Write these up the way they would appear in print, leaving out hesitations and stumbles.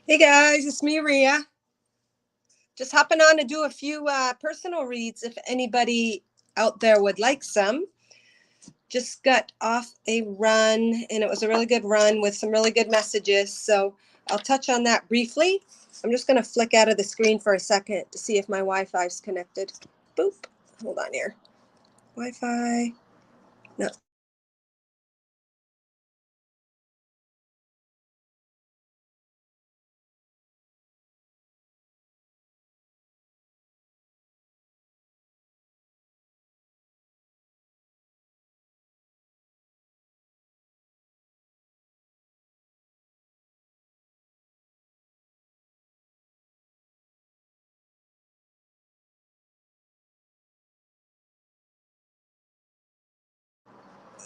Hey guys, it's me, Ria. Just hopping on to do a few personal reads if anybody out there would like some. Just got off a run and it was a really good run with some really good messages. So I'll touch on that briefly. I'm just going to flick out of the screen for a second to see if my Wi-Fi is connected. Boop. Hold on here. Wi-Fi. No.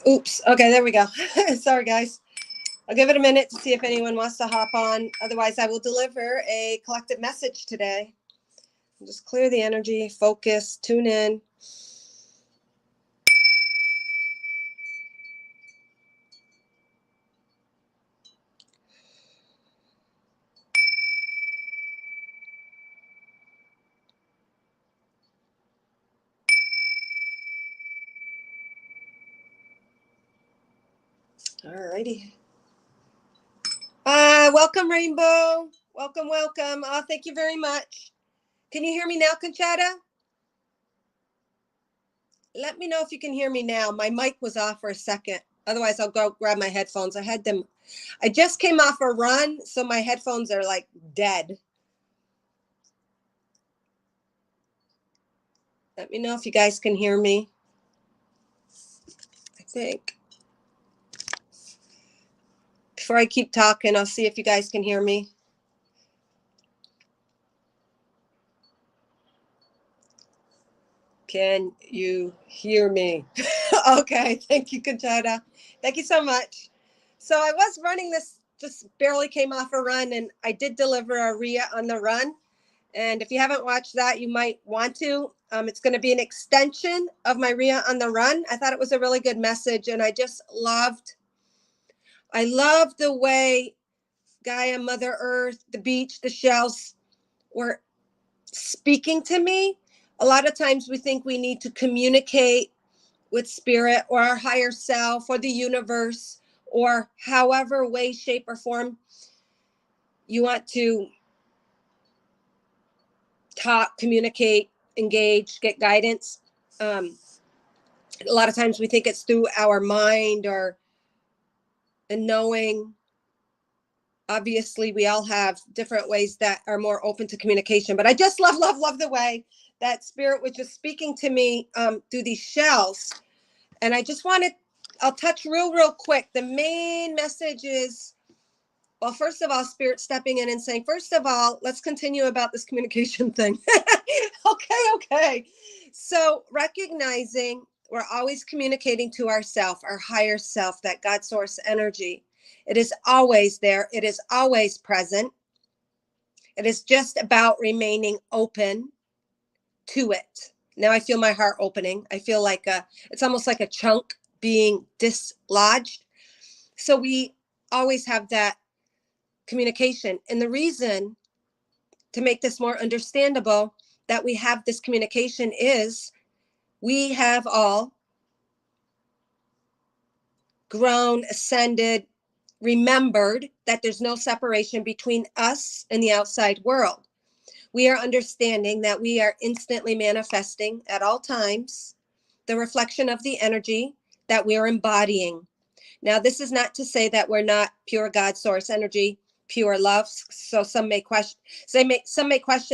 Oops. Okay, there we go. Sorry, guys. I'll give it a minute to see if anyone wants to hop on. Otherwise, I will deliver a collective message today. Just clear the energy, focus, tune in. Alrighty. Welcome, Rainbow. Welcome, welcome. Thank you very much. Can you hear me now, Conchetta? Let me know if you can hear me now. My mic was off for a second. Otherwise, I'll go grab my headphones. I just came off a run, so my headphones are like dead. Let me know if you guys can hear me. I think. Before I keep talking, I'll see if you guys can hear me. Can you hear me? Okay, thank you, Conchetta. Thank you so much. So I was running this, just barely came off a run, and I did deliver a Ria on the run. And if you haven't watched that, you might want to. It's going to be an extension of my Ria on the run. I thought it was a really good message, and I loved the way Gaia, Mother Earth, the beach, the shells were speaking to me. A lot of times we think we need to communicate with spirit or our higher self or the universe or however way, shape, or form you want to talk, communicate, engage, get guidance. A lot of times we think it's through our mind or and knowing. Obviously, we all have different ways that are more open to communication, but I just love the way that spirit was just speaking to me through these shells. And I just I'll touch real quick. The main message is, well, first of all, spirit stepping in and saying, first of all, let's continue about this communication thing. Okay. So recognizing we're always communicating to ourself, our higher self, that God source energy. It is always there. It is always present. It is just about remaining open to it. Now I feel my heart opening. I feel like it's almost like a chunk being dislodged. So we always have that communication. And the reason, to make this more understandable, that we have this communication is we have all grown, ascended, remembered that there's no separation between us and the outside world. We are understanding that we are instantly manifesting at all times the reflection of the energy that we're embodying. Now, this is not to say that we're not pure God source energy, pure love. So some may question,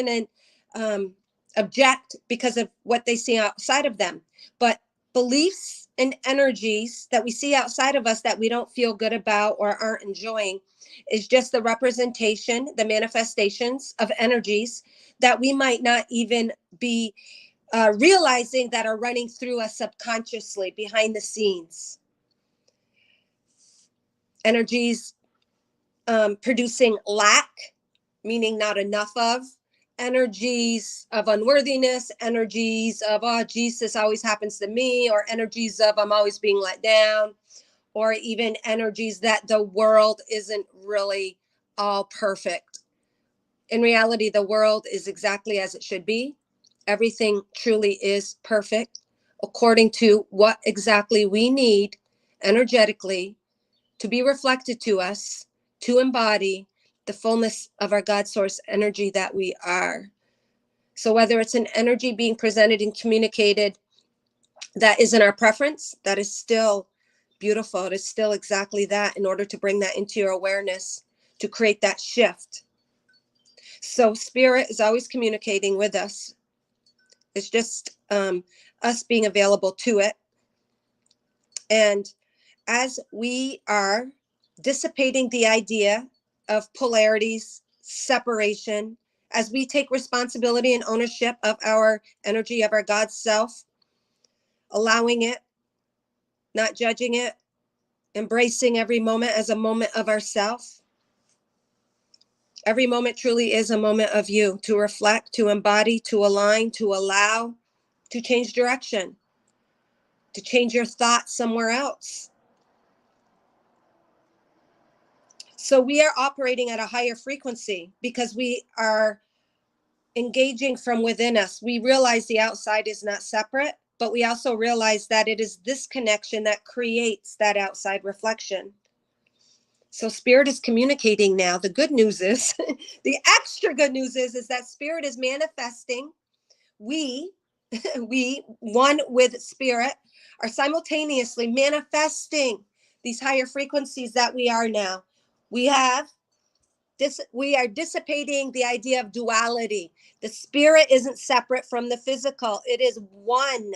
and object because of what they see outside of them. But beliefs and energies that we see outside of us that we don't feel good about or aren't enjoying is just the representation, the manifestations of energies that we might not even be realizing that are running through us subconsciously behind the scenes. Energies producing lack, meaning not enough of, energies of unworthiness, energies of, oh, Jesus always happens to me, or energies of I'm always being let down, or even energies that the world isn't really all perfect. In reality, the world is exactly as it should be. Everything truly is perfect according to what exactly we need energetically to be reflected to us, to embody the fullness of our God source energy that we are. So whether it's an energy being presented and communicated that isn't our preference, that is still beautiful. It is still exactly that, in order to bring that into your awareness, to create that shift. So spirit is always communicating with us. It's just us being available to it. And as we are dissipating the idea of polarities, separation, as we take responsibility and ownership of our energy, of our God self, allowing it, not judging it, embracing every moment as a moment of ourself. Every moment truly is a moment of you, to reflect, to embody, to align, to allow, to change direction, to change your thoughts somewhere else. So we are operating at a higher frequency because we are engaging from within us. We realize the outside is not separate, but we also realize that it is this connection that creates that outside reflection. So spirit is communicating now. The good news is, the extra good news is that spirit is manifesting. We, we, one with spirit, are simultaneously manifesting these higher frequencies that we are now. We are dissipating the idea of duality. The spirit isn't separate from the physical. It is one.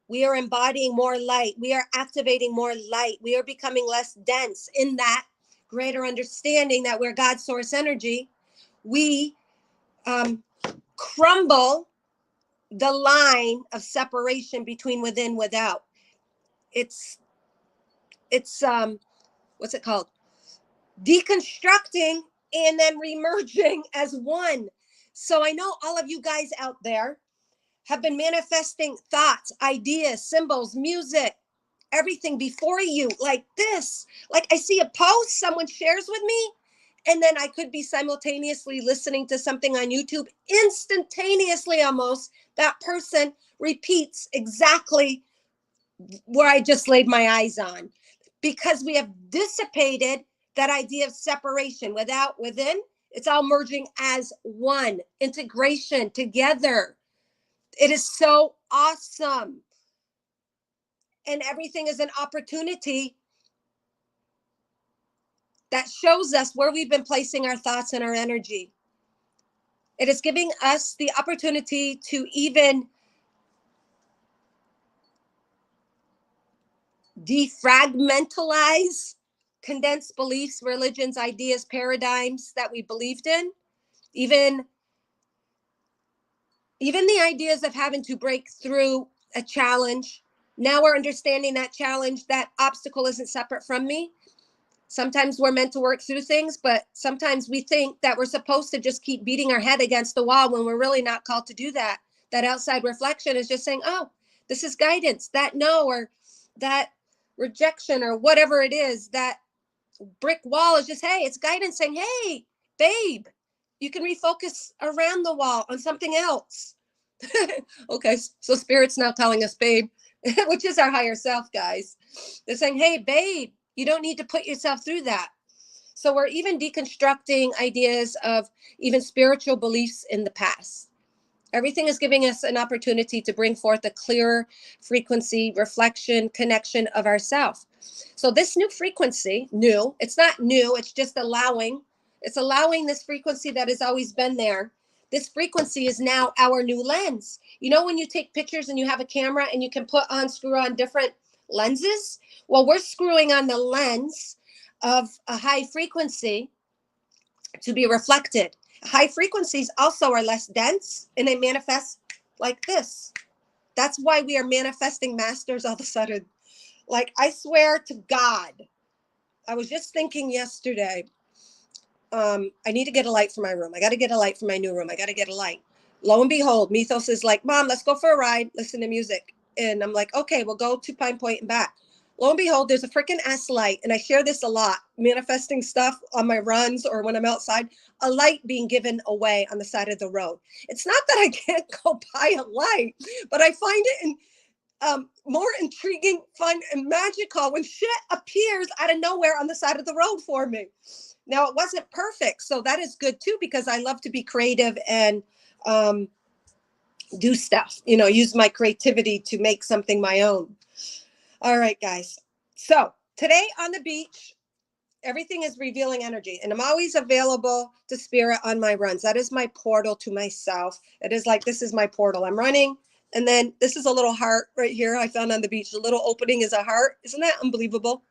We are embodying more light. We are activating more light. We are becoming less dense in that greater understanding that we're God's source energy. We crumble the line of separation between within, without. It's what's it called? Deconstructing and then remerging as one. So I know all of you guys out there have been manifesting thoughts, ideas, symbols, music, everything before you, like this. Like I see a post someone shares with me, and then I could be simultaneously listening to something on YouTube. Instantaneously, almost, that person repeats exactly where I just laid my eyes on, because we have dissipated that idea of separation. Without, within, it's all merging as one, integration together. It is so awesome. And everything is an opportunity that shows us where we've been placing our thoughts and our energy. It is giving us the opportunity to even defragmentalize condensed beliefs, religions, ideas, paradigms that we believed in. Even the ideas of having to break through a challenge. Now we're understanding that challenge, that obstacle isn't separate from me. Sometimes we're meant to work through things, but sometimes we think that we're supposed to just keep beating our head against the wall when we're really not called to do that. That outside reflection is just saying, oh, this is guidance. That no, or that rejection, or whatever it is, that brick wall is just, hey, it's guidance saying, hey, babe, you can refocus around the wall on something else. Okay, so spirit's now telling us, babe, which is our higher self, guys. They're saying, hey, babe, you don't need to put yourself through that. So we're even deconstructing ideas of even spiritual beliefs in the past. Everything is giving us an opportunity to bring forth a clearer frequency, reflection, connection of ourself. So this new frequency, new, it's not new, it's just allowing. It's allowing this frequency that has always been there. This frequency is now our new lens. You know, when you take pictures and you have a camera and you can screw on different lenses? Well, we're screwing on the lens of a high frequency to be reflected. High frequencies also are less dense, and they manifest like this. That's why we are manifesting masters all of a sudden. Like, I swear to God, I was just thinking yesterday, I need to get a light for my room. I got to get a light for my new room. I got to get a light. Lo and behold, Mythos is like, Mom, let's go for a ride, listen to music. And I'm like, okay, we'll go to Pine Point and back. Lo and behold, there's a freaking S light. And I share this a lot, manifesting stuff on my runs or when I'm outside, a light being given away on the side of the road. It's not that I can't go buy a light, but I find it more intriguing, fun, and magical when shit appears out of nowhere on the side of the road for me. Now, it wasn't perfect, so that is good too, because I love to be creative and do stuff, use my creativity to make something my own. All right, guys. So today on the beach, everything is revealing energy, and I'm always available to spirit on my runs. That is my portal to myself. It is like, this is my portal. I'm running, and then this is a little heart right here I found on the beach. The little opening is a heart. Isn't that unbelievable?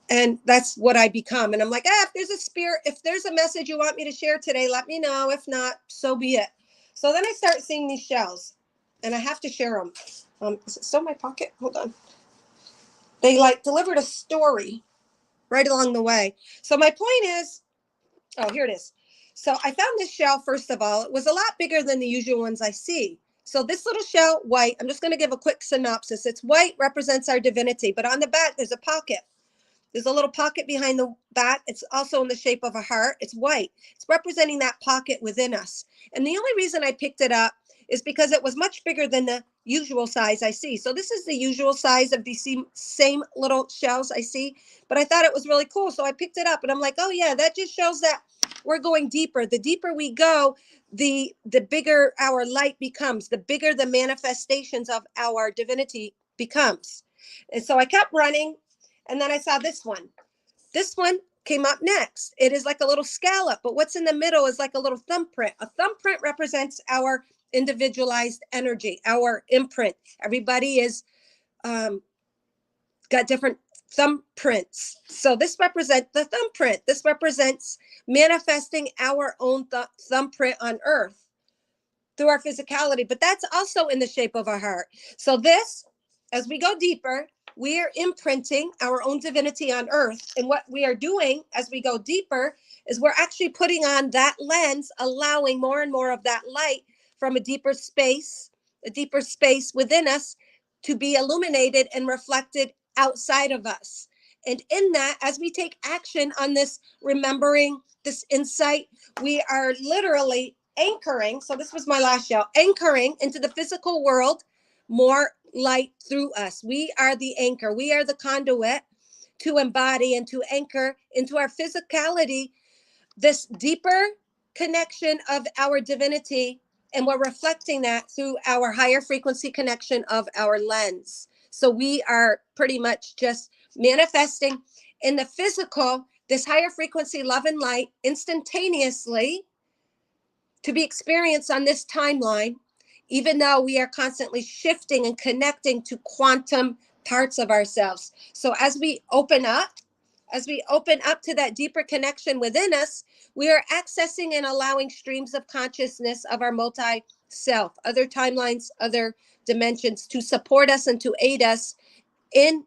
And that's what I become. And I'm like, if there's a spirit, if there's a message you want me to share today, let me know. If not, so be it. So then I start seeing these shells, and I have to share them. Is it still in my pocket? Hold on. They delivered a story right along the way. So my point is, here it is. So I found this shell, first of all. It was a lot bigger than the usual ones I see. So this little shell, white, I'm just going to give a quick synopsis. It's white, represents our divinity, but on the back, there's a pocket. There's a little pocket behind the back. It's also in the shape of a heart. It's white. It's representing that pocket within us. And the only reason I picked it up is because it was much bigger than the usual size I see. So this is the usual size of these same little shells I see, but I thought it was really cool. So I picked it up, and I'm like, oh yeah, that just shows that we're going deeper. The deeper we go, the bigger our light becomes, the bigger the manifestations of our divinity becomes. And so I kept running. And then I saw this one. This one came up next. It is like a little scallop, but what's in the middle is like a little thumbprint. A thumbprint represents our individualized energy, our imprint. Everybody is got different thumbprints. So this represents the thumbprint. This represents manifesting our own thumbprint on earth through our physicality, but that's also in the shape of a heart. So this, as we go deeper, we are imprinting our own divinity on earth. And what we are doing as we go deeper is we're actually putting on that lens, allowing more and more of that light from a deeper space within us to be illuminated and reflected outside of us. And in that, as we take action on this, remembering this insight, we are literally anchoring. So this was my last shell, anchoring into the physical world, more light through us. We are the anchor. We are the conduit to embody and to anchor into our physicality, this deeper connection of our divinity. And we're reflecting that through our higher frequency connection of our lens. So we are pretty much just manifesting in the physical, this higher frequency love and light instantaneously to be experienced on this timeline, even though we are constantly shifting and connecting to quantum parts of ourselves. So as we open up to that deeper connection within us, we are accessing and allowing streams of consciousness of our multi-self, other timelines, other dimensions to support us and to aid us in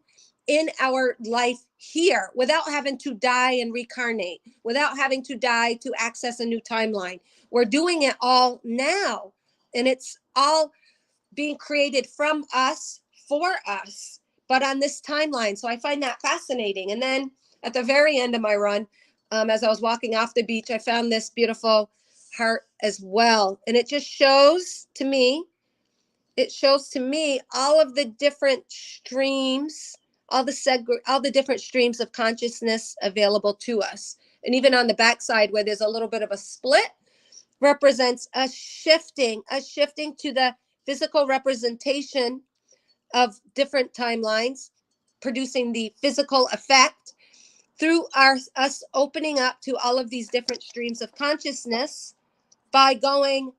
our life here without having to die and reincarnate, without having to die to access a new timeline. We're doing it all now, and it's all being created from us for us, but on this timeline. So I find that fascinating. And then at the very end of my run, as I was walking off the beach, I found this beautiful heart as well. And it just shows to me all of the different streams, all the different streams of consciousness available to us. And even on the backside where there's a little bit of a split, represents us shifting to the physical representation of different timelines, producing the physical effect through us opening up to all of these different streams of consciousness by going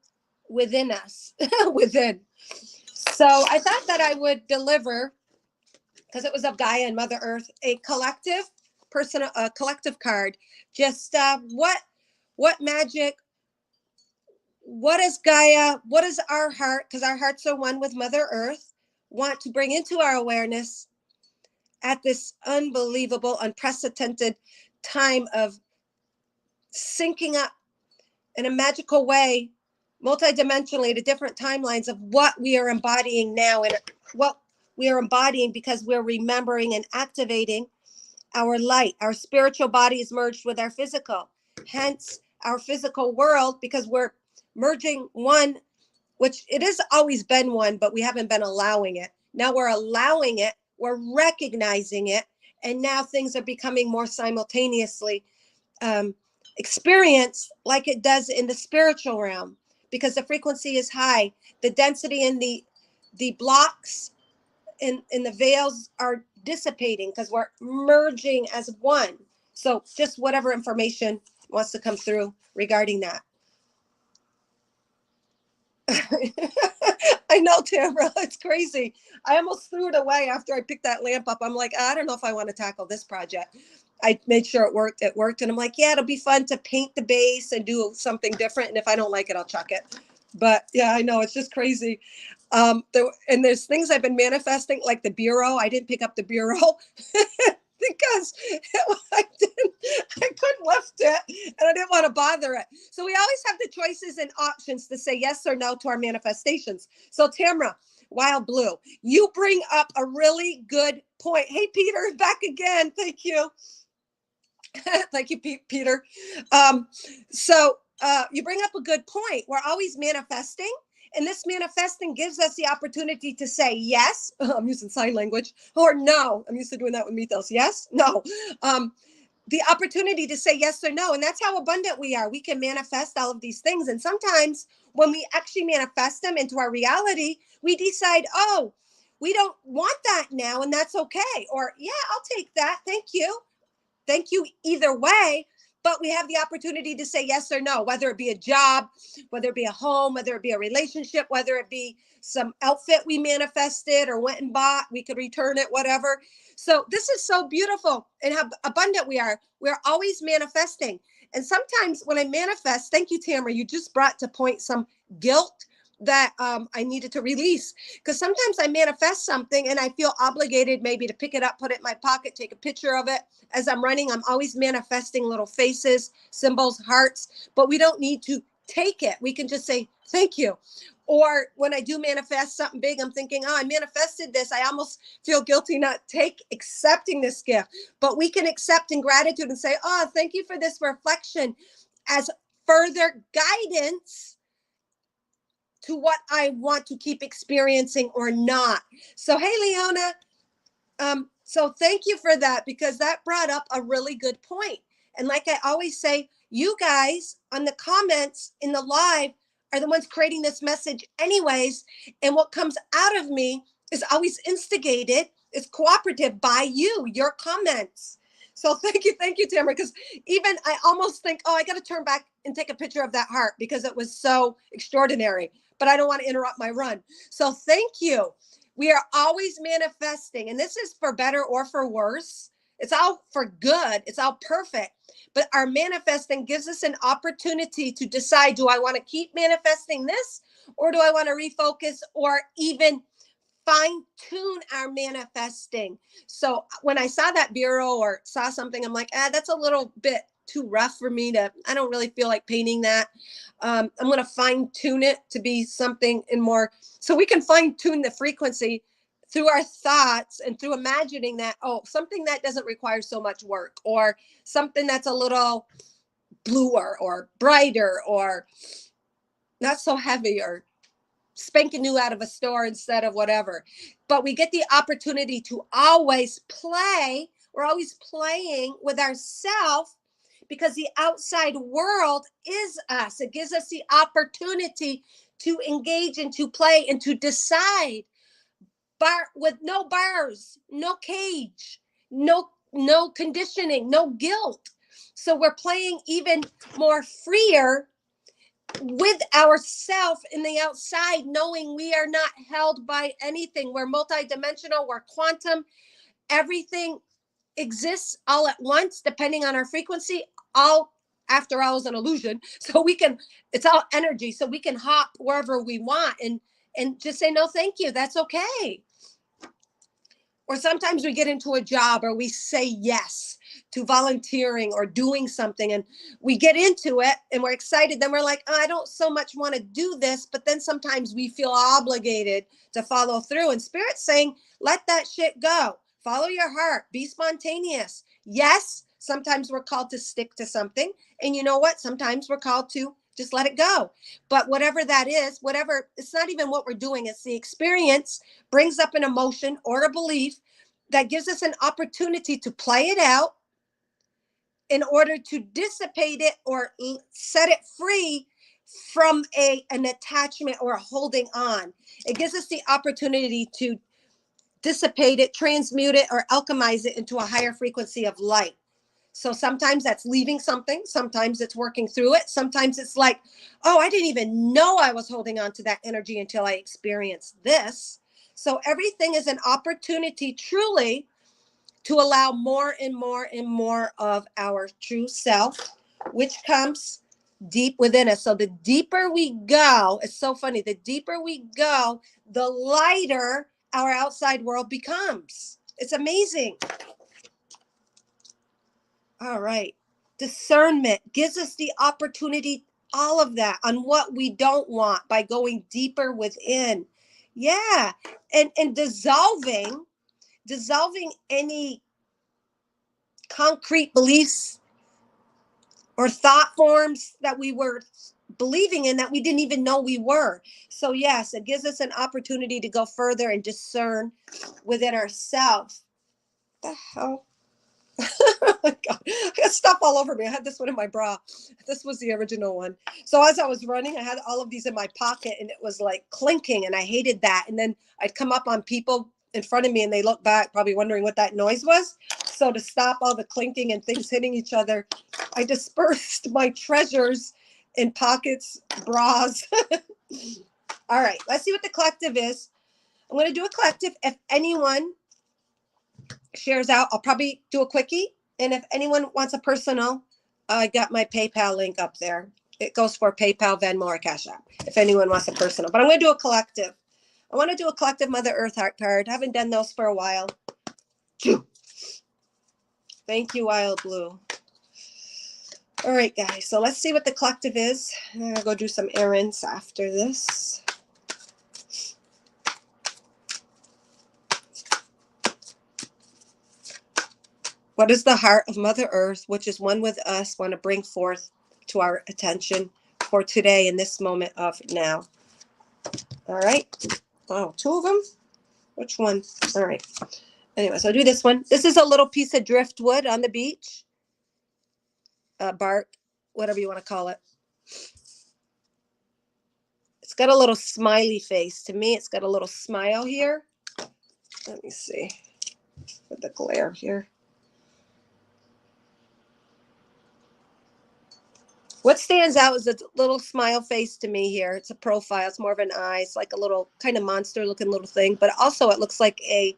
within us, within. So I thought that I would deliver, because it was of Gaia and Mother Earth, a collective card. Just what magic, what is Gaia, what is our heart, because our hearts are one with Mother Earth, want to bring into our awareness at this unbelievable, unprecedented time of syncing up in a magical way, multidimensionally, to different timelines of what we are embodying now and what we are embodying because we're remembering and activating our light. Our spiritual body is merged with our physical. Hence, our physical world, because we're merging one, which it has always been one, but we haven't been allowing it. Now we're allowing it, we're recognizing it, and now things are becoming more simultaneously experienced like it does in the spiritual realm, because the frequency is high. The density in the blocks in the veils are dissipating because we're merging as one. So just whatever information wants to come through regarding that. I know, Tamara, it's crazy. I almost threw it away after I picked that lamp up. I'm like, I don't know if I want to tackle this project. I made sure it worked. It worked. And I'm like, yeah, it'll be fun to paint the base and do something different. And if I don't like it, I'll chuck it. But yeah, I know, it's just crazy. And there's things I've been manifesting, like the bureau. I didn't pick up the bureau because I couldn't lift it and I didn't want to bother it. So we always have the choices and options to say yes or no to our manifestations. So Tamara, Wild Blue, you bring up a really good point. Hey, Peter, back again. Thank you. Thank you, Peter. You bring up a good point. We're always manifesting. And this manifesting gives us the opportunity to say yes. I'm using sign language. Or no. I'm used to doing that with mythos. Yes, no. The opportunity to say yes or no. And that's how abundant we are. We can manifest all of these things. And sometimes when we actually manifest them into our reality, we decide, oh, we don't want that now. And that's okay. Or, yeah, I'll take that. Thank you. Thank you either way. But we have the opportunity to say yes or no, whether it be a job, whether it be a home, whether it be a relationship, whether it be some outfit we manifested or went and bought, we could return it, whatever. So this is so beautiful and how abundant we are. We're always manifesting. And sometimes when I manifest, thank you, Tamara, you just brought to point some guilt that I needed to release, because sometimes I manifest something and I feel obligated maybe to pick it up, put it in my pocket, take a picture of it as I'm running. I'm always manifesting little faces, symbols, hearts, but we don't need to take it. We can just say thank you. Or when I do manifest something big, I'm thinking, oh, I manifested this. I almost feel guilty not accepting this gift. But we can accept in gratitude and say, oh, thank you for this reflection as further guidance to what I want to keep experiencing or not. So, hey, Leona. So thank you for that, because that brought up a really good point. And like I always say, you guys on the comments in the live are the ones creating this message anyways. And what comes out of me is always instigated, is cooperative by you, your comments. So thank you, Tamara, because even I almost think, oh, I got to turn back and take a picture of that heart because it was so extraordinary, but I don't want to interrupt my run. So thank you. We are always manifesting, and this is for better or for worse. It's all for good. It's all perfect. But our manifesting gives us an opportunity to decide, do I want to keep manifesting this, or do I want to refocus or even fine tune our manifesting? So when I saw that bureau or saw something, I'm like, that's a little bit too rough for me I don't really feel like painting that. I'm going to fine tune it to be something in more, so we can fine tune the frequency through our thoughts and through imagining that, oh, something that doesn't require so much work, or something that's a little bluer or brighter or not so heavy or spanking new out of a store instead of whatever. But we get the opportunity to always play. We're always playing with ourselves, because the outside world is us. It gives us the opportunity to engage and to play and to decide, with no bars, no cage, no conditioning, no guilt. So we're playing even more freer with ourself in the outside, knowing we are not held by anything. We're multidimensional, we're quantum. Everything exists all at once, depending on our frequency. All, after all, is an illusion. So it's all energy. So we can hop wherever we want and just say, no, thank you. That's okay. Or sometimes we get into a job or we say yes to volunteering or doing something, and we get into it and we're excited, then we're like, oh, I don't so much want to do this, but then sometimes we feel obligated to follow through, and Spirit's saying, let that shit go. Follow your heart, be spontaneous. Yes, sometimes we're called to stick to something, and you know what, sometimes we're called to just let it go. But whatever that is, whatever, it's not even what we're doing, it's the experience brings up an emotion or a belief that gives us an opportunity to play it out in order to dissipate it or set it free from an attachment or a holding on. It gives us the opportunity to dissipate it, transmute it, or alchemize it into a higher frequency of light. So sometimes that's leaving something. Sometimes it's working through it. Sometimes it's like, oh, I didn't even know I was holding on to that energy until I experienced this. So everything is an opportunity truly to allow more and more and more of our true self, which comes deep within us. So the deeper we go, it's so funny, the deeper we go, the lighter our outside world becomes. It's amazing. All right. Discernment gives us the opportunity, all of that, on what we don't want by going deeper within. Yeah. And dissolving any concrete beliefs or thought forms that we were believing in that we didn't even know we were. So yes, it gives us an opportunity to go further and discern within ourselves. What the hell? Oh my God. I got stuff all over me. I had this one in my bra. This was the original one. So as I was running, I had all of these in my pocket and it was like clinking, and I hated that. And then I'd come up on people in front of me and they look back, probably wondering what that noise was. So to stop all the clinking and things hitting each other, I dispersed my treasures in pockets, bras. All right, let's see what the collective is. I'm going to do a collective. If anyone shares out, I'll probably do a quickie. And if anyone wants a personal, I got my PayPal link up there. It goes for PayPal, Venmo, or Cash App, if anyone wants a personal. But I'm going to do a collective. I want to do a collective Mother Earth heart card. I haven't done those for a while. Thank you, Wild Blue. All right, guys. So let's see what the collective is. I'm going to go do some errands after this. What is the heart of Mother Earth, which is one with us, want to bring forth to our attention for today in this moment of now? All right. Oh, two of them? Which one? All right. Anyways, I'll do this one. This is a little piece of driftwood on the beach. Bark, whatever you want to call it. It's got a little smiley face. To me, it's got a little smile here. Let me see. With the glare here. What stands out is a little smile face to me here. It's a profile. It's more of an eye. It's like a little kind of monster looking little thing. But also it looks like a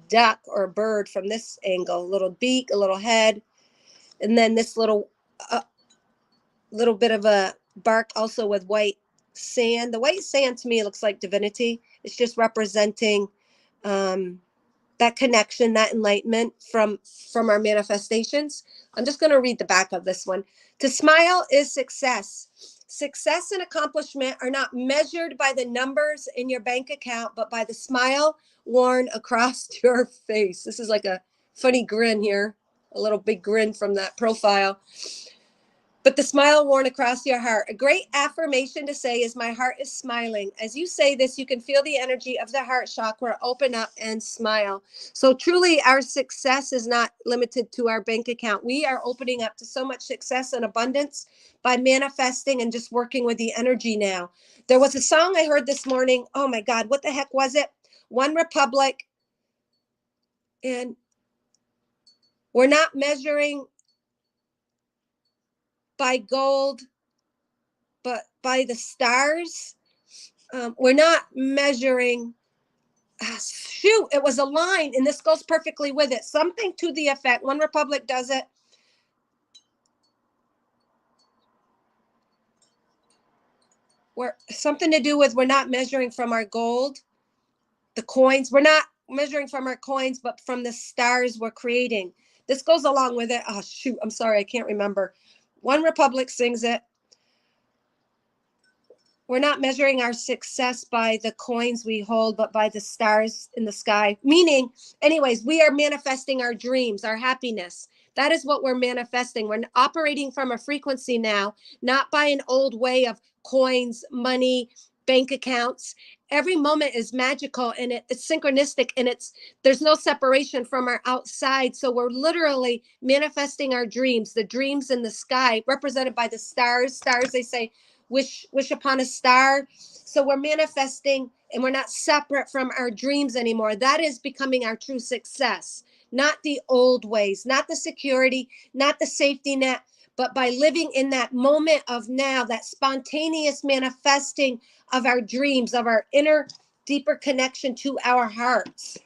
duck or a bird from this angle. A little beak, a little head. And then this little bit of a bark also with white sand. The white sand to me looks like divinity. It's just representing that connection, that enlightenment from our manifestations. I'm just going to read the back of this one. To smile is success. Success and accomplishment are not measured by the numbers in your bank account, but by the smile worn across your face. This is like a funny grin here, a little big grin from that profile. But the smile worn across your heart. A great affirmation to say is, my heart is smiling. As you say this, you can feel the energy of the heart chakra open up and smile. So truly, our success is not limited to our bank account. We are opening up to so much success and abundance by manifesting and just working with the energy now. There was a song I heard this morning. Oh my God, what the heck was it? One Republic. And we're not measuring by gold, but by the stars. We're not measuring. Shoot, it was a line, and this goes perfectly with it. Something to the effect. One Republic does it. We're something to do with, we're not measuring from our gold, the coins. We're not measuring from our coins, but from the stars we're creating. This goes along with it. Oh, shoot. I'm sorry. I can't remember. One Republic sings it. We're not measuring our success by the coins we hold, but by the stars in the sky. Meaning, anyways, we are manifesting our dreams, our happiness. That is what we're manifesting. We're operating from a frequency now, not by an old way of coins, money, bank accounts. Every moment is magical and it's synchronistic, and there's no separation from our outside. So we're literally manifesting our dreams, the dreams in the sky, represented by the stars. Stars, they say, wish upon a star. So we're manifesting, and we're not separate from our dreams anymore. That is becoming our true success, not the old ways, not the security, not the safety net, but by living in that moment of now, that spontaneous manifesting of our dreams, of our inner deeper connection to our hearts.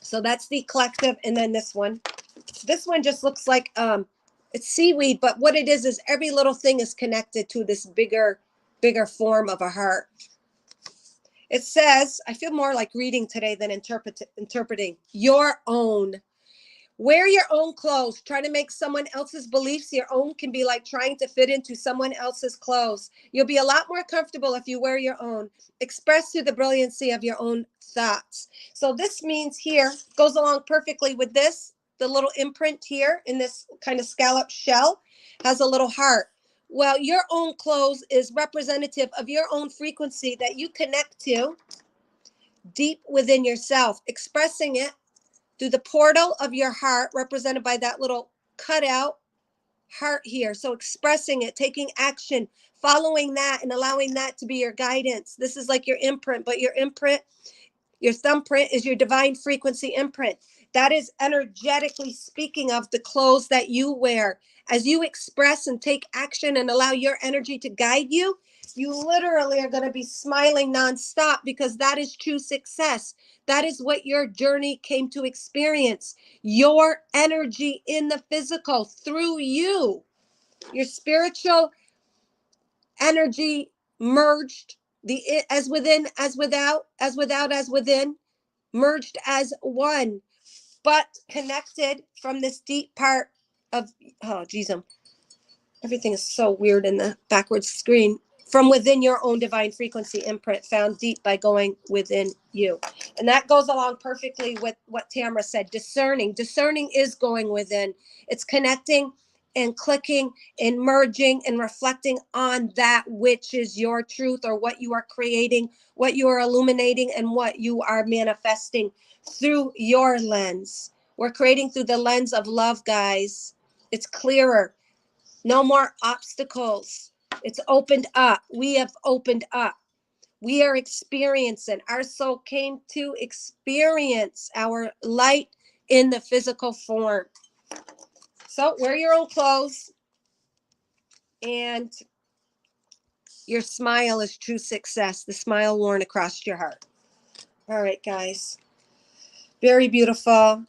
So that's the collective. And then this one just looks like it's seaweed, but what it is every little thing is connected to this bigger form of a heart. It says, I feel more like reading today than interpreting. Your own. Wear your own clothes. Try to make someone else's beliefs your own can be like trying to fit into someone else's clothes. You'll be a lot more comfortable if you wear your own. Express through the brilliancy of your own thoughts. So this means here, goes along perfectly with this. The little imprint here in this kind of scallop shell has a little heart. Well, your own clothes is representative of your own frequency that you connect to deep within yourself, expressing it through the portal of your heart, represented by that little cutout heart here. So expressing it, taking action, following that, and allowing that to be your guidance. This is like your imprint, but your imprint, your thumbprint, is your divine frequency imprint. That is energetically speaking of the clothes that you wear. As you express and take action and allow your energy to guide you, you literally are going to be smiling nonstop, because that is true success. That is what your journey came to experience. Your energy in the physical through you. Your spiritual energy merged, the as within, as without, as without, as within, merged as one, but connected from this deep part of, oh geez, everything is so weird in the backwards screen. From within your own divine frequency imprint, found deep by going within you. And that goes along perfectly with what Tamara said. Discerning is going within. It's connecting and clicking and merging and reflecting on that which is your truth, or what you are creating, what you are illuminating, and what you are manifesting through your lens. We're creating through the lens of love, guys. It's clearer. No more obstacles. It's opened up. We have opened up. We are experiencing. Our soul came to experience our light in the physical form. So wear your own clothes, and your smile is true success. The smile worn across your heart. All right, guys. Very beautiful.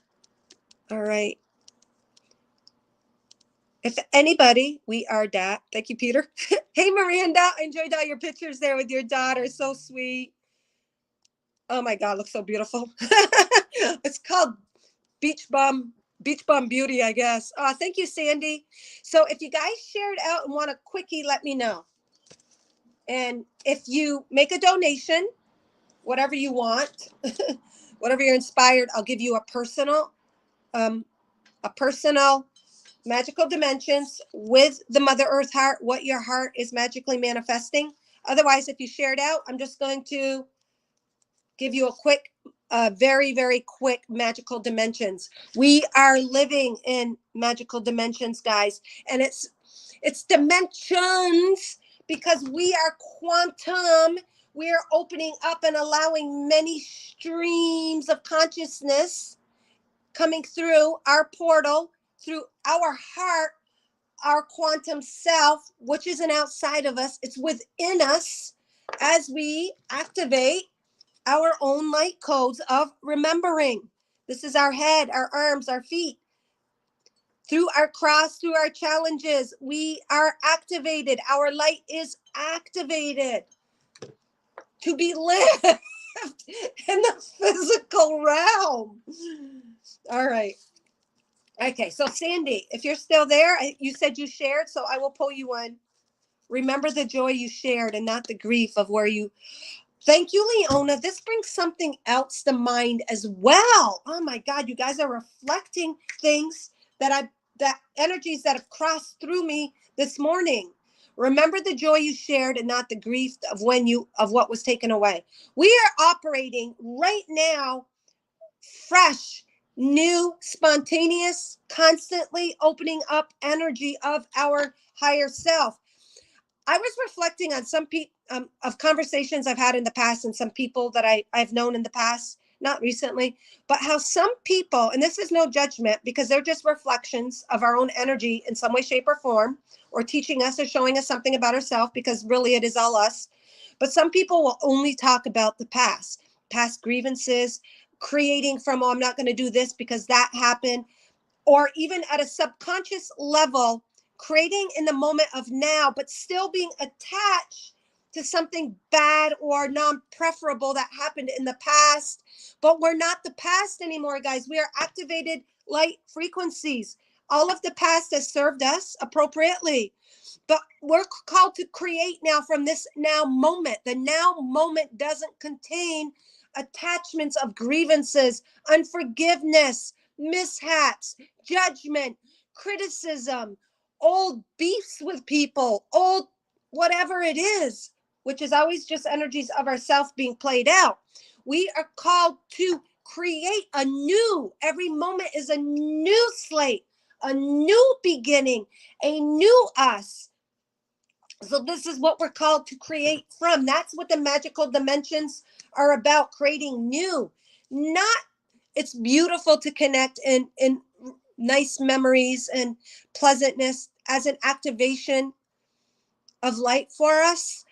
All right. If anybody, we are that. Thank you, Peter. Hey, Miranda, I enjoyed all your pictures there with your daughter. So sweet. Oh my God, looks so beautiful. It's called Beach Bum Beauty, I guess. Thank you, Sandy. So if you guys shared out and want a quickie, let me know. And if you make a donation, whatever you want, whatever you're inspired, I'll give you a personal magical dimensions with the Mother Earth heart, what your heart is magically manifesting. Otherwise, if you shared out, I'm just going to give you a quick, very, very quick magical dimensions. We are living in magical dimensions, guys. And it's dimensions because we are quantum. We are opening up and allowing many streams of consciousness coming through our portal, through our heart, our quantum self, which isn't outside of us, it's within us, as we activate our own light codes of remembering. This is our head, our arms, our feet. Through our cross, through our challenges, we are activated. Our light is activated to be lived in the physical realm. All right. Okay, so Sandy, if you're still there, you said you shared, so I will pull you on. Remember the joy you shared and not the grief of where you. Thank you, Leona. This brings something else to mind as well. Oh my God, you guys are reflecting things that energies that have crossed through me this morning. Remember the joy you shared and not the grief of what was taken away. We are operating right now fresh, new, spontaneous, constantly opening up energy of our higher self. I was reflecting on some of conversations I've had in the past and some people that I've known in the past, not recently, but how some people, and this is no judgment because they're just reflections of our own energy in some way, shape, or form, or teaching us or showing us something about ourselves because really it is all us. But some people will only talk about the past grievances, creating from, oh, I'm not going to do this because that happened, or even at a subconscious level, creating in the moment of now, but still being attached to something bad or non-preferable that happened in the past. But we're not the past anymore, guys. We are activated light frequencies. All of the past has served us appropriately, but we're called to create now from this now moment. The now moment doesn't contain attachments of grievances, unforgiveness, mishaps, judgment, criticism, old beefs with people, old whatever it is, which is always just energies of ourself being played out. We are called to create a new, every moment is a new slate, a new beginning, a new us. So this is what we're called to create from. That's what the magical dimensions are about, creating new. Not, it's beautiful to connect in nice memories and pleasantness as an activation of light for us.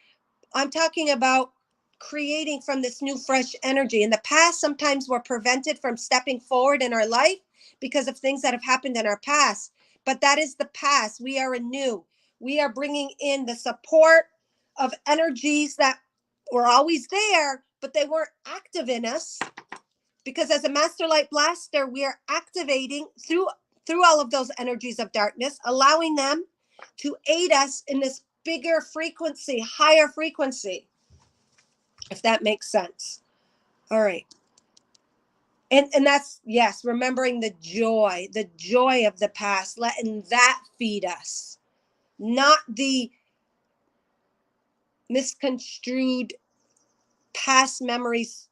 I'm talking about creating from this new fresh energy. In the past, sometimes we're prevented from stepping forward in our life because of things that have happened in our past. But that is the past. We are anew. We are bringing in the support of energies that were always there, but they weren't active in us. Because as a master light blaster, we are activating through all of those energies of darkness, allowing them to aid us in this bigger frequency, higher frequency, if that makes sense. All right. And that's, yes, remembering the joy of the past, letting that feed us, not the misconstrued past memories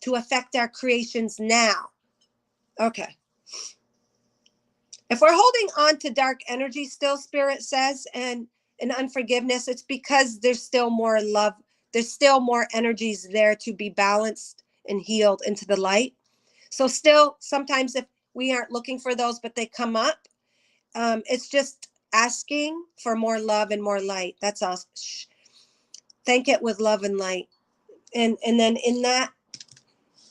to affect our creations now. Okay. If we're holding on to dark energy still, Spirit says, and unforgiveness, it's because there's still more love. There's still more energies there to be balanced and healed into the light. So still, sometimes if we aren't looking for those, but they come up, it's just asking for more love and more light. That's all. Thank it with love and light. And then in that,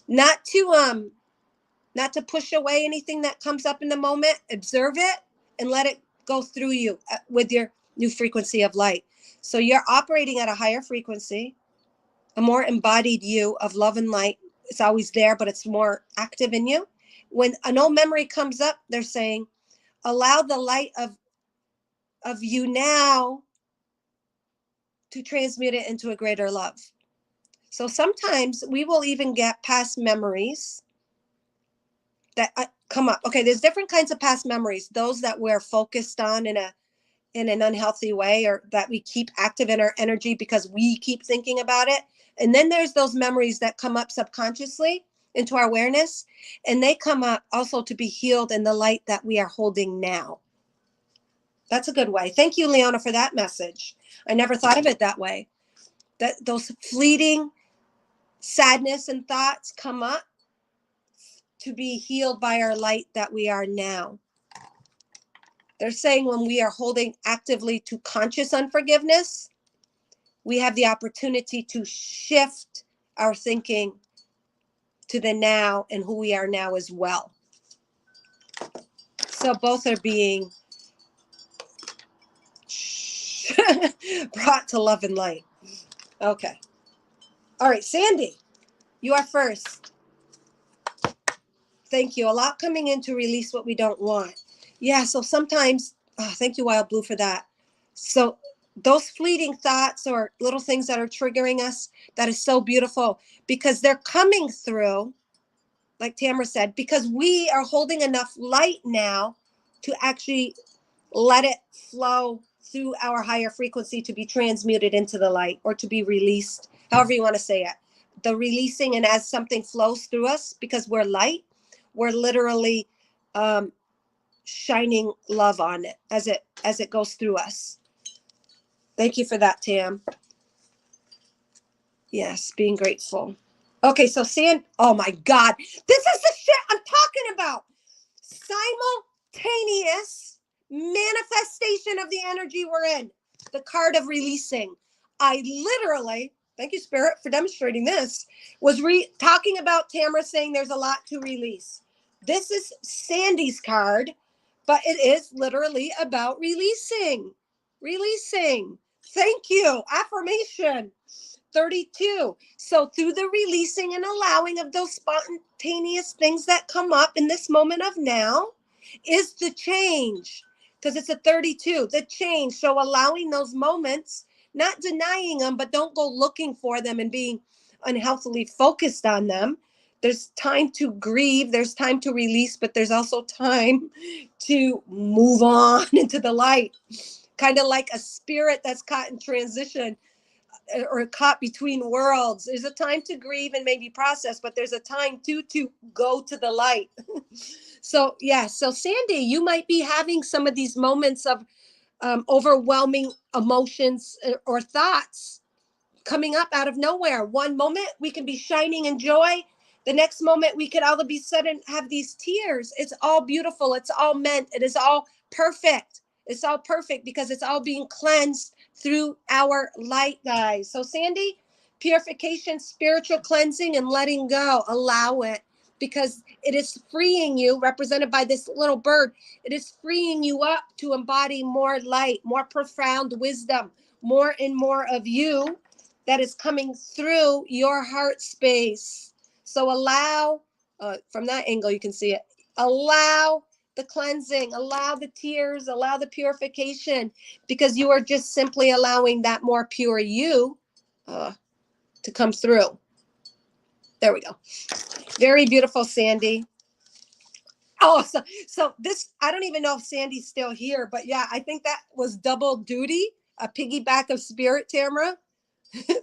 not to push away anything that comes up in the moment. Observe it and let it go through you with your new frequency of light. So you're operating at a higher frequency, a more embodied you of love and light. It's always there, but it's more active in you. When an old memory comes up, they're saying, allow the light of you now to transmute it into a greater love. So sometimes we will even get past memories that come up. Okay, there's different kinds of past memories. Those that we're focused on in an unhealthy way, or that we keep active in our energy because we keep thinking about it. And then there's those memories that come up subconsciously into our awareness, and they come up also to be healed in the light that we are holding now. That's a good way. Thank you, Leona, for that message. I never thought of it that way. That those fleeting sadness and thoughts come up to be healed by our light that we are now. They're saying when we are holding actively to conscious unforgiveness, we have the opportunity to shift our thinking to the now and who we are now as well. So both are being brought to love and light. Okay. All right, Sandy, you are first. Thank you. A lot coming in to release what we don't want. Yeah. So sometimes, thank you, Wild Blue, for that. So those fleeting thoughts or little things that are triggering us, that is so beautiful because they're coming through, like Tamara said, because we are holding enough light now to actually let it flow through our higher frequency to be transmuted into the light or to be released, however you want to say it. The releasing, and as something flows through us, because we're light, we're literally shining love on it as it goes through us. Thank you for that, Tam. Yes, being grateful. Okay, so oh my God, this is the shit I'm talking about. Simultaneous manifestation of the energy we're in. The card of releasing. I literally, thank you, Spirit, for demonstrating this, was talking about Tamara saying there's a lot to release. This is Sandy's card, but it is literally about releasing. Releasing. Thank you. Affirmation. 32. So through the releasing and allowing of those spontaneous things that come up in this moment of now is the change, because it's a 32, the change. So allowing those moments, not denying them, but don't go looking for them and being unhealthily focused on them. There's time to grieve, there's time to release, but there's also time to move on into the light. Kind of like a spirit that's caught in transition or caught between worlds. There's a time to grieve and maybe process, but there's a time to go to the light. So yeah, so Sandy, you might be having some of these moments of overwhelming emotions or thoughts coming up out of nowhere. One moment we can be shining in joy. The next moment we could all of a sudden have these tears. It's all beautiful. It's all meant. It is all perfect. It's all perfect because it's all being cleansed through our light, guys. So Sandy, purification, spiritual cleansing, and letting go. Allow it, because it is freeing you, represented by this little bird. It is freeing you up to embody more light, more profound wisdom, more and more of you that is coming through your heart space. So allow, from that angle, you can see it. Allow the cleansing, allow the tears, allow the purification, because you are just simply allowing that more pure you to come through. There we go. Very beautiful, Sandy. Oh, so this, I don't even know if Sandy's still here, but yeah, I think that was double duty, a piggyback of spirit, Tamara.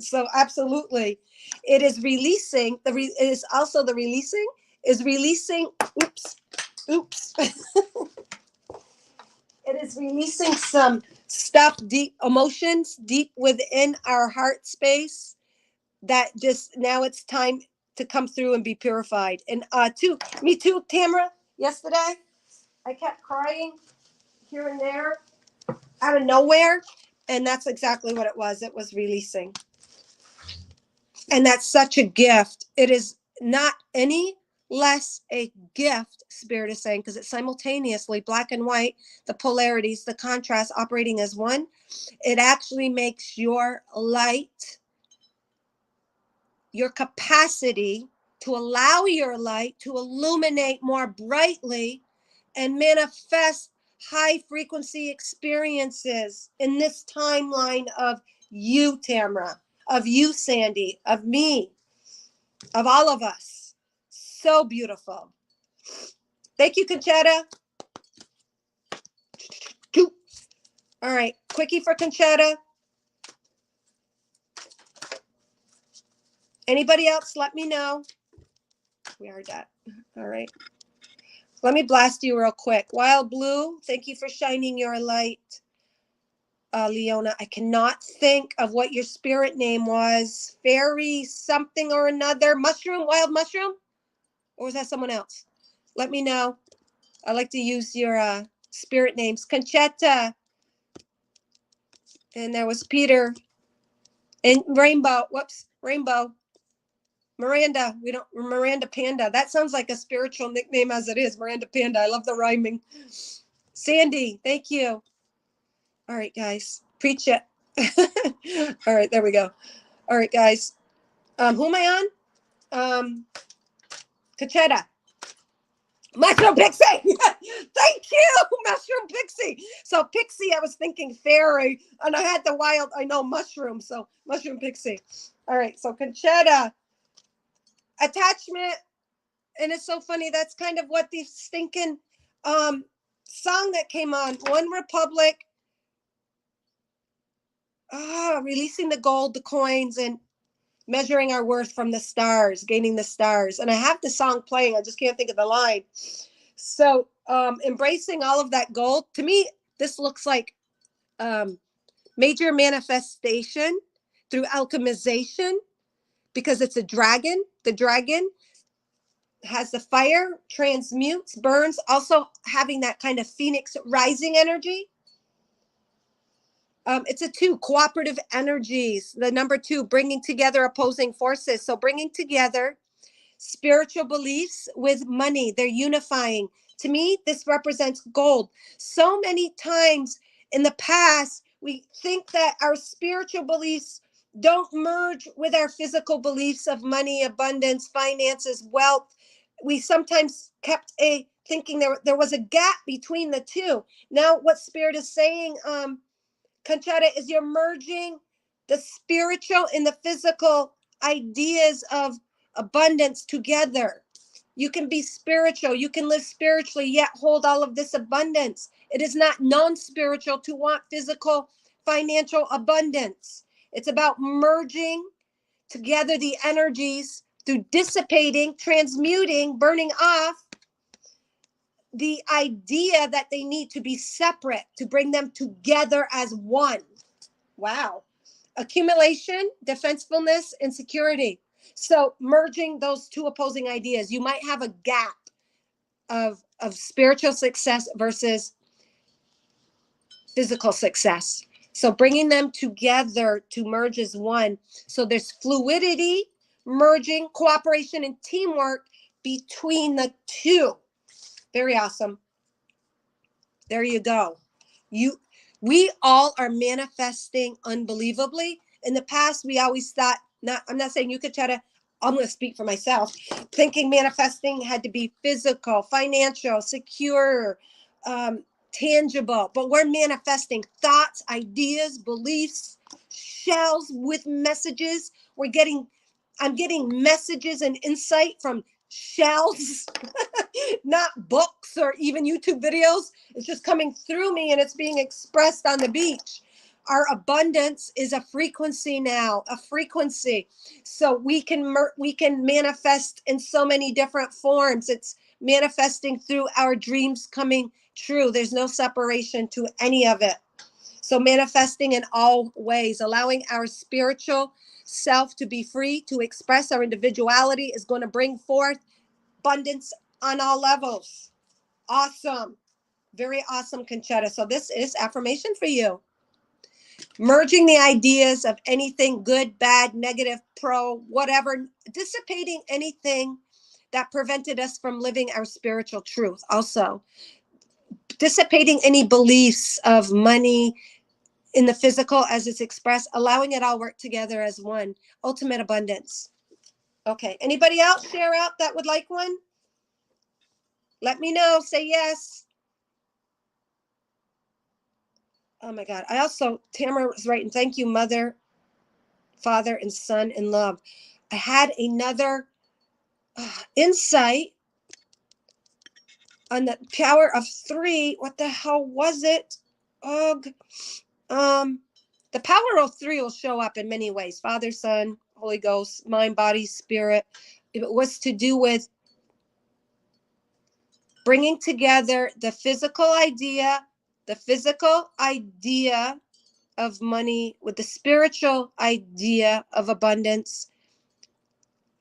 So absolutely, it is releasing. It is also the releasing is releasing. Oops. It is releasing some stuff, deep emotions, deep within our heart space. That just now it's time to come through and be purified. And me too, Tamara. Yesterday, I kept crying here and there, out of nowhere, and that's exactly what it was. It was releasing. And that's such a gift. It is not any less a gift, Spirit is saying, because it's simultaneously black and white, the polarities, the contrast operating as one. It actually makes your light, your capacity to allow your light to illuminate more brightly and manifest high frequency experiences in this timeline of you, Tamara, of you, Sandy, of me, of all of us. So beautiful. Thank you, Conchetta. All right, quickie for Conchetta. Anybody else, let me know. We are done. All right. Let me blast you real quick. Wild Blue, thank you for shining your light. Leona, I cannot think of what your spirit name was. Fairy something or another. Mushroom, wild mushroom? Or was that someone else? Let me know. I like to use your spirit names. Conchetta. And there was Peter. And Rainbow. Whoops. Rainbow. Miranda. Miranda Panda. That sounds like a spiritual nickname as it is. Miranda Panda. I love the rhyming. Sandy, thank you. All right, guys. Preach it. All right, there we go. All right, guys. Who am I on? Conchetta. Mushroom Pixie. Thank you, Mushroom Pixie. So Pixie, I was thinking fairy, and I had the wild, I know mushroom, so Mushroom Pixie. All right, so Conchetta, attachment, and it's so funny, that's kind of what the stinking um song that came on, One Republic, releasing the gold, the coins, and measuring our worth from the stars, gaining the stars. And I have the song playing, I just can't think of the line. So embracing all of that gold, to me, this looks like major manifestation through alchemization, because it's a dragon. The dragon has the fire, transmutes, burns, also having that kind of phoenix rising energy. It's a two, cooperative energies. The number two, bringing together opposing forces. So bringing together spiritual beliefs with money, they're unifying. To me, this represents gold. So many times in the past, we think that our spiritual beliefs don't merge with our physical beliefs of money, abundance, finances, wealth. We sometimes kept a thinking there was a gap between the two. Now, what Spirit is saying, Conchetta, is you're merging the spiritual and the physical ideas of abundance together. You can be spiritual, you can live spiritually, yet hold all of this abundance. It is not non spiritual to want physical, financial abundance. It's about merging together the energies through dissipating, transmuting, burning off the idea that they need to be separate to bring them together as one. Wow. Accumulation, defensiveness, and security. So merging those two opposing ideas, you might have a gap of spiritual success versus physical success. So bringing them together to merge as one. So there's fluidity, merging, cooperation, and teamwork between the two. Very awesome. There you go. You we all are manifesting unbelievably. In the past, we always thought, not I'm not saying you could try to, I'm going to speak for myself, thinking manifesting had to be physical, financial, secure, tangible. But we're manifesting thoughts, ideas, beliefs, shells with messages. I'm getting messages and insight from shells, not books or even YouTube videos. It's just coming through me and it's being expressed on the beach. Our abundance is a frequency now, a frequency. So we can manifest in so many different forms. It's manifesting through our dreams coming true. There's no separation to any of it. So manifesting in all ways, allowing our spiritual self to be free to express our individuality is going to bring forth abundance on all levels. Awesome. Very awesome, Conchetta. So this is affirmation for you. Merging the ideas of anything good, bad, negative, pro, whatever, dissipating anything that prevented us from living our spiritual truth. Also, dissipating any beliefs of money in the physical as it's expressed, allowing it all work together as one. Ultimate abundance. Okay. Anybody else share out that would like one? Let me know. Say yes. Oh my God. I also, Tamara was writing, thank you, Mother, Father, and Son in love. I had another insight on the power of three. What the hell was it? Oh, the power of three will show up in many ways: Father, Son, Holy Ghost, mind, body, spirit. It was to do with bringing together the physical idea of money with the spiritual idea of abundance,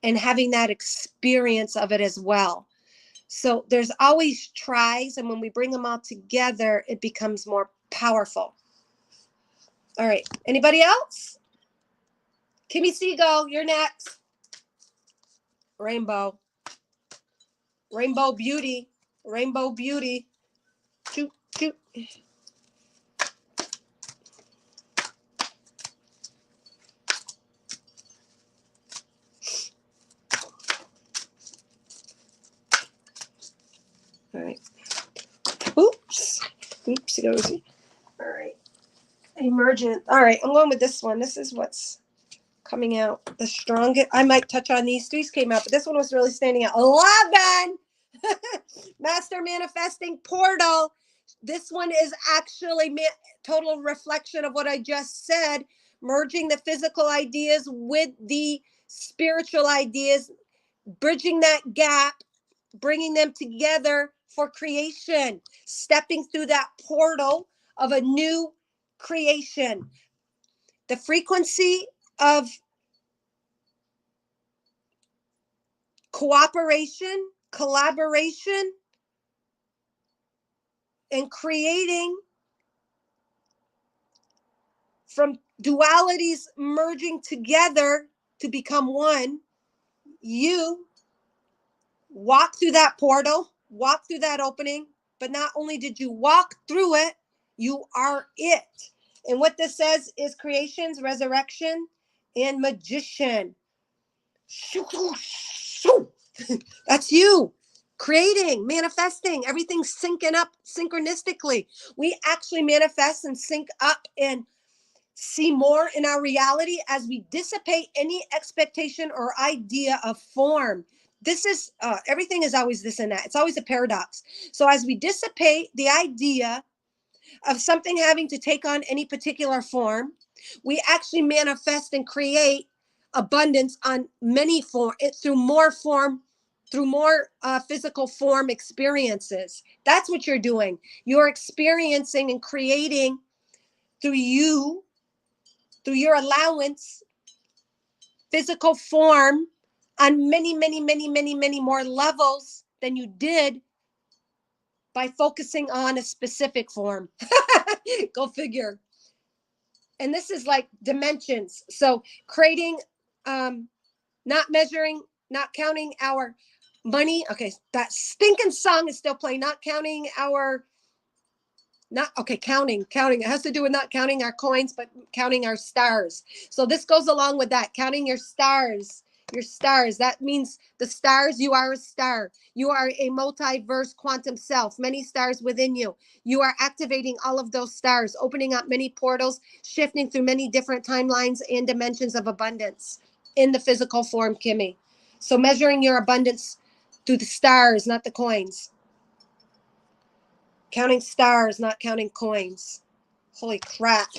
and having that experience of it as well. So there's always tries, and when we bring them all together, it becomes more powerful. All right. Anybody else? Kimmy Seagull, you're next. Rainbow. Rainbow beauty. Rainbow beauty. Shoot, shoot. oopsie-dozy. All right. Emergent. All right, I'm going with this one. This is what's coming out the strongest. I might touch on these. These came out, but this one was really standing out. 11. Master Manifesting Portal. This one is actually total reflection of what I just said, merging the physical ideas with the spiritual ideas, bridging that gap, bringing them together for creation, stepping through that portal of a new creation. The frequency of cooperation, collaboration, and creating from dualities merging together to become one. You walk through that portal, walk through that opening, but not only did you walk through it, you are it. And what this says is creations, resurrection, and magician. That's you. Creating, manifesting, everything's syncing up synchronistically. We actually manifest and sync up and see more in our reality as we dissipate any expectation or idea of form. This is, everything is always this and that. It's always a paradox. So as we dissipate the idea of something having to take on any particular form, we actually manifest and create abundance on many form, through more form, through more physical form experiences. That's what you're doing. You're experiencing and creating through you, through your allowance, physical form on many, many, many, many, many more levels than you did by focusing on a specific form. Go figure. And this is like dimensions. So creating, not measuring, not counting our money. Okay, that stinking song is still playing. Not counting our, not, okay, counting. It has to do with not counting our coins, but counting our stars. So this goes along with that, counting your stars. Your stars. That means the stars, you are a star. You are a multiverse quantum self, many stars within you. You are activating all of those stars, opening up many portals, shifting through many different timelines and dimensions of abundance in the physical form, Kimmy. So measuring your abundance through the stars, not the coins. Counting stars, not counting coins. Holy crap.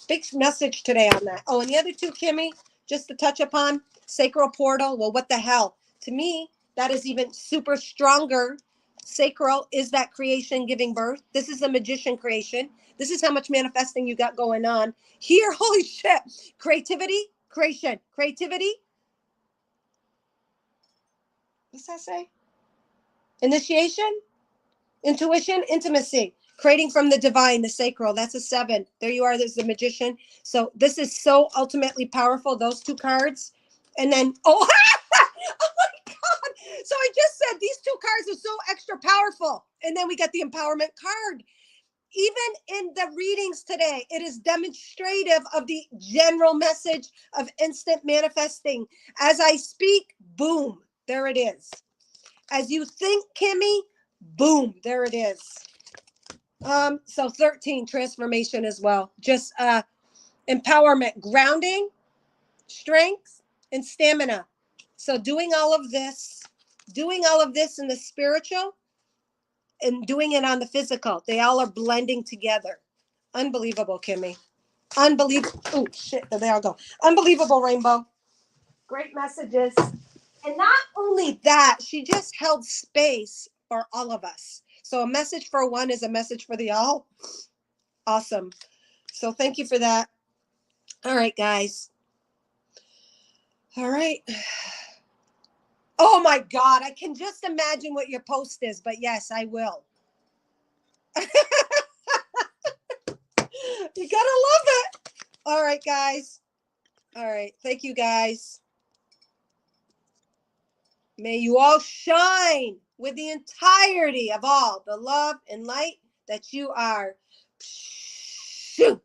Big message today on that. Oh, and the other two, Kimmy, just to touch upon, sacral portal. Well, what the hell? To me, that is even super stronger. Sacral is that creation giving birth. This is a magician creation. This is how much manifesting you got going on here. Holy shit. Creativity, creation, creativity. What's that say? Initiation, intuition, intimacy. Creating from the divine, the sacral. That's a 7. There you are. There's the magician. So this is so ultimately powerful, those two cards. And then, oh, oh my God. So I just said these two cards are so extra powerful. And then we got the empowerment card. Even in the readings today, it is demonstrative of the general message of instant manifesting. As I speak, boom, there it is. As you think, Kimmy, boom, there it is. So 13, transformation as well. Just empowerment, grounding, strength, and stamina. So doing all of this in the spiritual and doing it on the physical. They all are blending together. Unbelievable, Kimmy. Unbelievable. Oh, shit, there they all go. Unbelievable, Rainbow. Great messages. And not only that, she just held space for all of us. So a message for one is a message for the all. Awesome. So thank you for that. All right, guys. All right. Oh my God, I can just imagine what your post is, but yes, I will. You gotta love it. All right, guys. All right. Thank you, guys. May you all shine with the entirety of all the love and light that you are. Shoot.